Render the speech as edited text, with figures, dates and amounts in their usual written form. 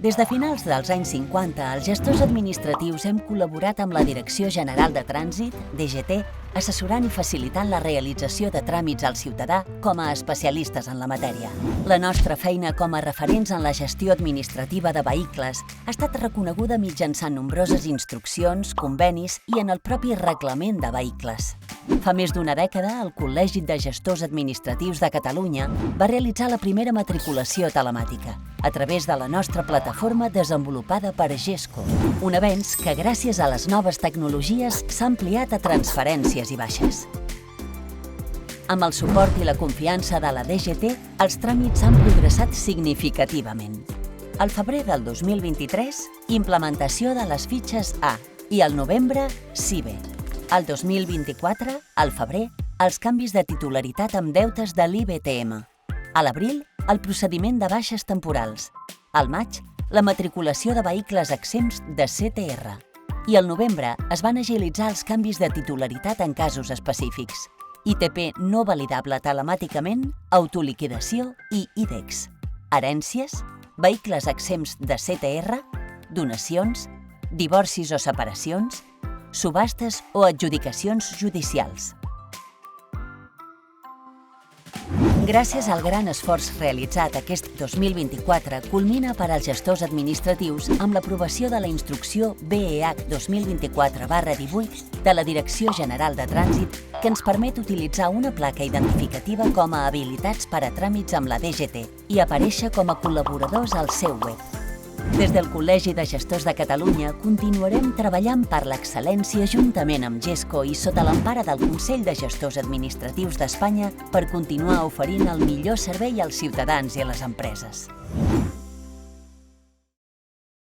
Des de finals dels anys 50, els gestors administratius hem col·laborat amb la Direcció General de Trànsit, DGT, assessorant i facilitant la realització de tràmits al ciutadà com a especialistes en la matèria. La nostra feina com a referents en la gestió administrativa de vehicles ha estat reconeguda mitjançant nombroses instruccions, convenis i en el propi reglament de vehicles. Fa més d'una dècada, el Col·legi de Gestors Administratius de Catalunya va realitzar la primera matriculació telemàtica a través de la nostra plataforma desenvolupada per GESCO, un avenç que, gràcies a les noves tecnologies, s'ha ampliat a transferències i baixes. Amb el suport i la confiança de la DGT, els tràmits han progressat significativament. Al febrer del 2023, implementació de les fitxes A i al novembre, CIBE. Al 2024, al febrer, els canvis de titularitat amb deutes de l'IBTM. A l'abril, el procediment de baixes temporals. Al maig, la matriculació de vehicles exempts de CTR. I al novembre es van agilitzar els canvis de titularitat en casos específics. ITP no validable telemàticament, autoliquidació i IDEX. Herències, vehicles exempts de CTR, donacions, divorcis o separacions, subhastes o adjudicacions judicials. Gràcies al gran esforç realitzat aquest 2024, culmina per als gestors administratius amb l'aprovació de la instrucció BEH 2024/18 de la Direcció General de Trànsit que ens permet utilitzar una placa identificativa com a habilitats per a tràmits amb la DGT i aparèixer com a col·laboradors al seu web. Des del Col·legi de Gestors de Catalunya continuarem treballant per l'excel·lència juntament amb GESCO i sota l'empara del Consell de Gestors Administratius d'Espanya per continuar oferint el millor servei als ciutadans i a les empreses.